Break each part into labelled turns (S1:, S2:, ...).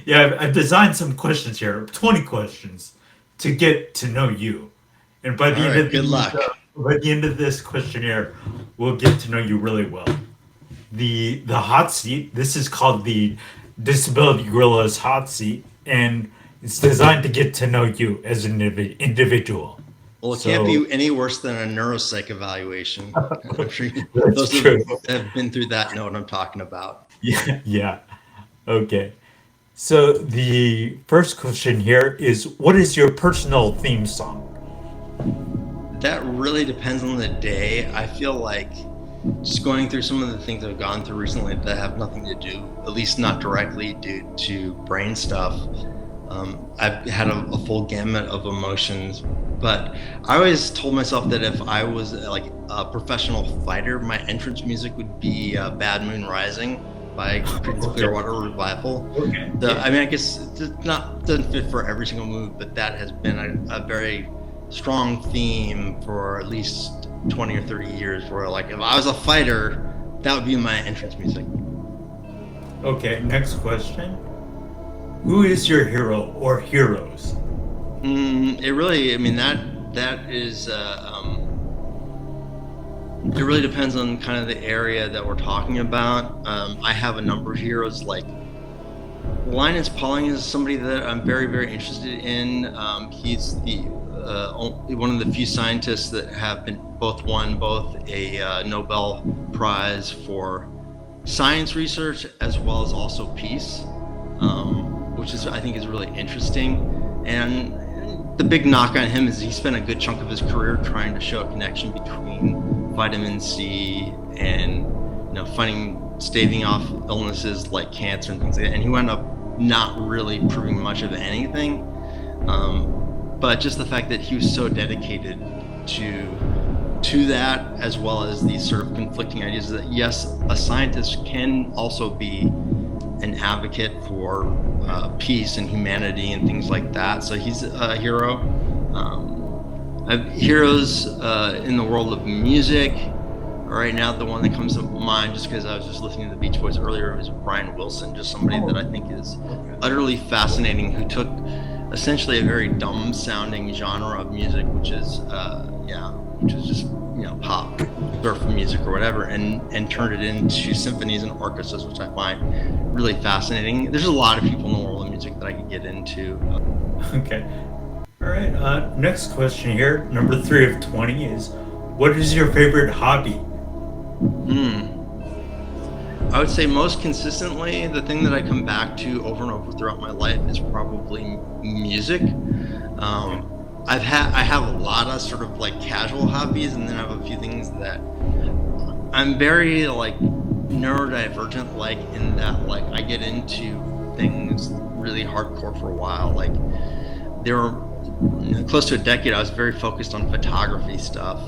S1: Yeah, I've designed some questions here, 20 questions to get to know you. And
S2: All right, good luck.
S1: by the end of this questionnaire, we'll get to know you really well. The hot seat, this is called the Disability Gorillas hot seat, and it's designed to get to know you as an individual.
S2: Well, it can't
S1: So
S2: be any worse than a neuropsych evaluation. I'm sure
S1: that's
S2: those
S1: true.
S2: have been through that know what I'm talking about.
S1: Yeah, yeah. Okay. So the first question here is, what is your personal theme song?
S2: That really depends on the day. I feel like just going through some of the things I've gone through recently that have nothing to do, at least not directly due to brain stuff. I've had a full gamut of emotions, but I always told myself that if I was like a professional fighter, my entrance music would be "Bad Moon Rising" by Creedence
S1: Okay.
S2: Clearwater Revival.
S1: Okay. Yeah.
S2: I mean, I guess it's not doesn't fit for every single move, but that has been a very strong theme for at least 20 or 30 years. Where like if I was a fighter, that would be my entrance music.
S1: Okay. Next question. Who is your hero or heroes?
S2: It really, I mean, that is, it really depends on kind of the area that we're talking about. I have a number of heroes like Linus Pauling is somebody that I'm very, very interested in. He's the one of the few scientists that have been won both a Nobel Prize for science research as well as also peace, which is I think is really interesting. And the big knock on him is he spent a good chunk of his career trying to show a connection between vitamin C and staving off illnesses like cancer and things like that. And he wound up not really proving much of anything. But just the fact that he was so dedicated to that, as well as these sort of conflicting ideas that yes, a scientist can also be an advocate for peace and humanity and things like that. So he's a hero. I have heroes in the world of music. Right now, the one that comes to mind, just because I was just listening to the Beach Boys earlier, is Brian Wilson, just somebody that I think is utterly fascinating, who took essentially a very dumb sounding genre of music, which is just pop, surf music or whatever, and turned it into symphonies and orchestras, which I find really fascinating. There's a lot of people in the world of music that I could get into.
S1: Okay. All right. Next question here, number 3 of 20 is, what is your favorite hobby?
S2: I would say most consistently, the thing that I come back to over and over throughout my life is probably music. I have a lot of sort of like casual hobbies, and then I have a few things that I'm very like neurodivergent, like in that like I get into things really hardcore for a while. Like there were close to a decade, I was very focused on photography stuff.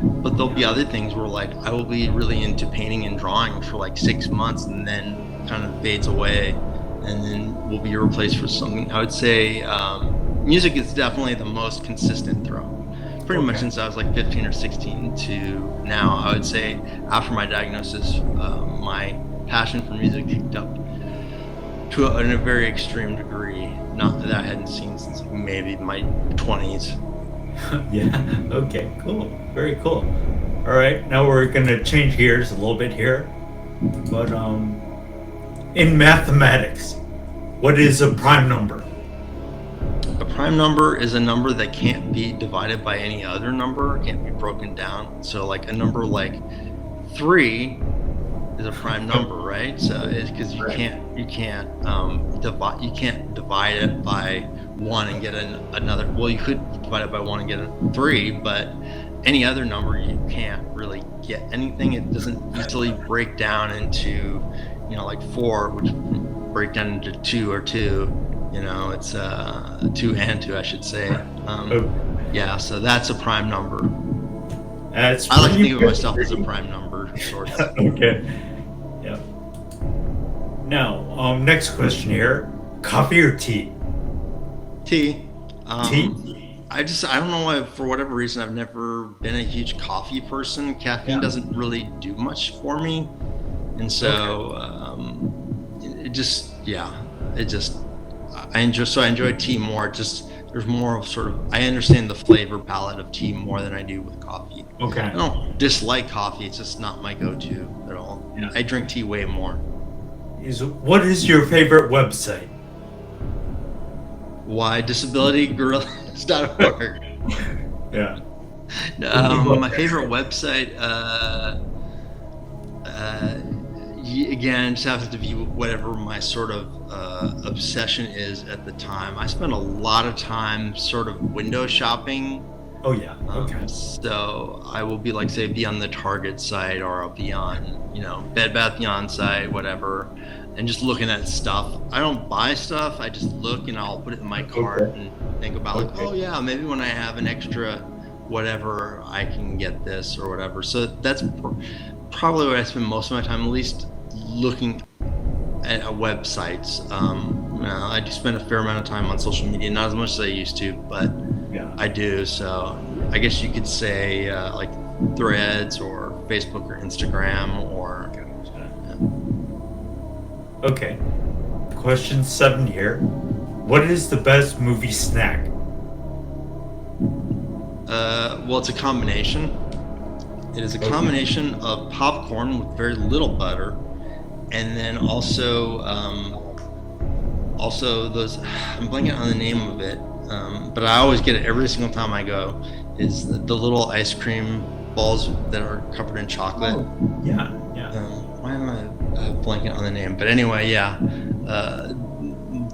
S2: But there'll be other things where like I will be really into painting and drawing for like 6 months, and then kind of fades away, and then will be replaced for something. I would say music is definitely the most consistent throughout. Pretty much since I was like 15 or 16 to now. I would say after my diagnosis, my passion for music picked up in a very extreme degree. Not that I hadn't seen since maybe my 20s.
S1: Yeah. Okay. Cool. Very cool. All right. Now we're gonna change gears a little bit here, but in mathematics, what is a prime number?
S2: A prime number is a number that can't be divided by any other number, can't be broken down. So like a number like 3 is a prime number, right? So it's because you can't divide it by 1 and get another. Well, you could divide it by 1 and get a 3, but any other number you can't really get anything. It doesn't easily break down into like 4, which break down into 2 or 2. It's 2 and 2, I should say.
S1: Oh,
S2: Yeah, so that's a prime number.
S1: that's
S2: I like to
S1: pretty
S2: think of
S1: good.
S2: myself as a prime number, sorts.
S1: Okay. Yeah. Now, next question here: coffee or tea?
S2: Tea.
S1: Tea.
S2: I don't know why, for whatever reason, I've never been a huge coffee person. Caffeine
S1: Yeah.
S2: doesn't really do much for me. And
S1: Okay.
S2: so, it just, yeah. it just I enjoy tea more. Just there's more of sort of I understand the flavor palette of tea more than I do with coffee.
S1: Okay.
S2: I don't dislike coffee. It's just not my go-to at all.
S1: Yeah.
S2: I drink tea way more.
S1: What is your favorite website?
S2: Why disabilityguerrillas.org.
S1: Yeah.
S2: My favorite website, again, just happens to be whatever my sort of obsession is at the time. I spend a lot of time sort of window shopping.
S1: Oh yeah. Okay.
S2: So I will be like, say, be on the Target site, or I'll be on, Bed Bath Beyond site, whatever, and just looking at stuff. I don't buy stuff. I just look and I'll put it in my cart and think about like, oh yeah, maybe when I have an extra whatever, I can get this or whatever. So that's probably where I spend most of my time, at least looking at websites. I do spend a fair amount of time on social media, not as much as I used to, but
S1: Yeah.
S2: I do. So I guess you could say like Threads or Facebook or Instagram or.
S1: Okay. Question 7 here. What is the best movie snack?
S2: Well, it's a combination. It is a combination of popcorn with very little butter, and then also those. I'm blanking on the name of it, but I always get it every single time I go. Is the little ice cream balls that are covered in chocolate?
S1: Oh, yeah.
S2: Why am I blanking on the name? But anyway, yeah.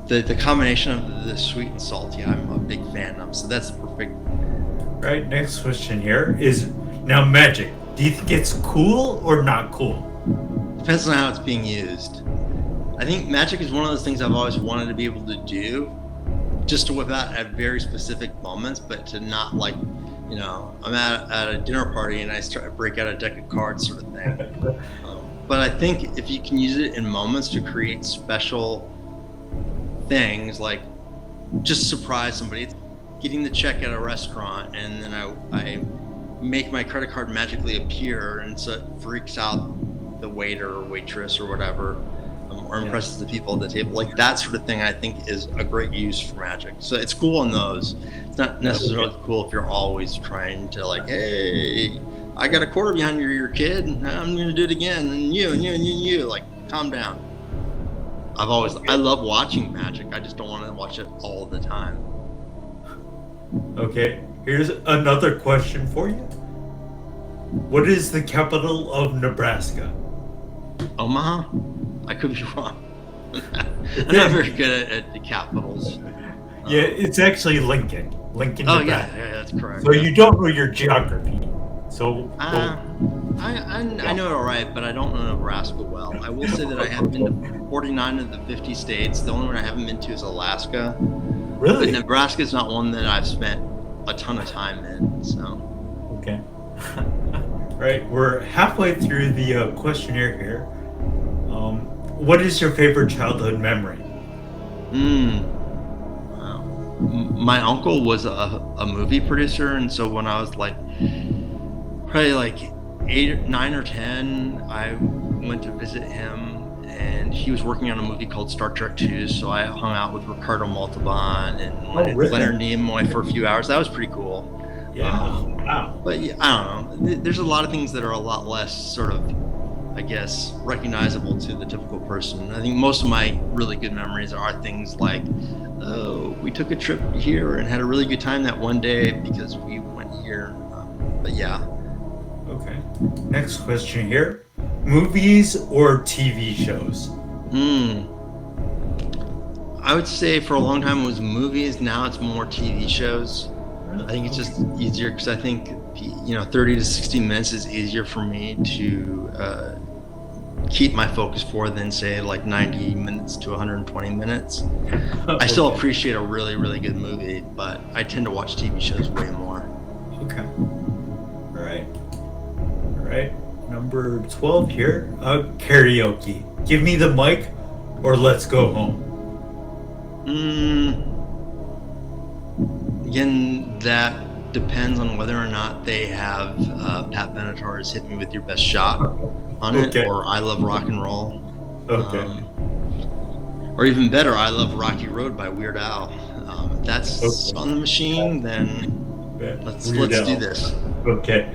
S2: The combination of the sweet and salty, I'm a big fan of. So that's perfect.
S1: Right. Next question here is now magic. Do you think it's cool or not cool?
S2: Depends on how it's being used. I think magic is one of those things I've always wanted to be able to do, just to whip out at very specific moments, but to not like, I'm at a dinner party and I break out a deck of cards sort of thing. But I think if you can use it in moments to create special things, like just surprise somebody, it's getting the check at a restaurant and then I make my credit card magically appear, and so it freaks out the waiter or waitress or whatever, or impresses the people at the table. Like that sort of thing, I think is a great use for magic. So it's cool on those. It's not necessarily cool if you're always trying to like, hey, I got a quarter behind your ear, kid. I'm going to do it again. And you, like, calm down. I love watching magic. I just don't want to watch it all the time.
S1: Okay. Here's another question for you. What is the capital of Nebraska?
S2: Omaha? I could be wrong. I'm not very good at the capitals.
S1: Yeah, it's actually Lincoln. Lincoln,
S2: Oh,
S1: Nebraska.
S2: yeah, that's correct.
S1: So you don't know your geography. So
S2: I know it all right, but I don't know Nebraska well. I will say that I have been to 49 of the 50 states. The only one I haven't been to is Alaska.
S1: really?
S2: But Nebraska is not one that I've spent a ton of time in. So
S1: Okay. Right, we're halfway through the questionnaire here. What is your favorite childhood memory?
S2: Wow. My uncle was a movie producer, and so when I was like probably like 8, 9, or 10, I went to visit him, and he was working on a movie called Star Trek II. So I hung out with Ricardo Montalban and
S1: really?
S2: Leonard Nimoy for a few hours. That was pretty cool.
S1: Yeah. Wow.
S2: But yeah, I don't know. There's a lot of things that are a lot less sort of, I guess, recognizable to the typical person. I think most of my really good memories are things like, oh, we took a trip here and had a really good time that one day because we went here. But yeah.
S1: Okay. Next question here. Movies or TV shows?
S2: I would say for a long time it was movies. Now it's more TV shows. I think it's just easier because I think 30 to 60 minutes is easier for me to keep my focus for than say like 90 minutes to 120 minutes. I still appreciate a really, really good movie, but I tend to watch TV shows way more.
S1: Okay. All right. Number 12 here. Karaoke. Give me the mic or let's go home.
S2: Again, that depends on whether or not they have Pat Benatar's "Hit Me With Your Best Shot" on it, or "I Love Rock and Roll."
S1: Okay.
S2: or even better, I love Rocky Road by Weird Al. If that's
S1: Okay.
S2: on the machine, then
S1: Yeah.
S2: let's
S1: Weird
S2: do
S1: Al.
S2: this.
S1: Okay.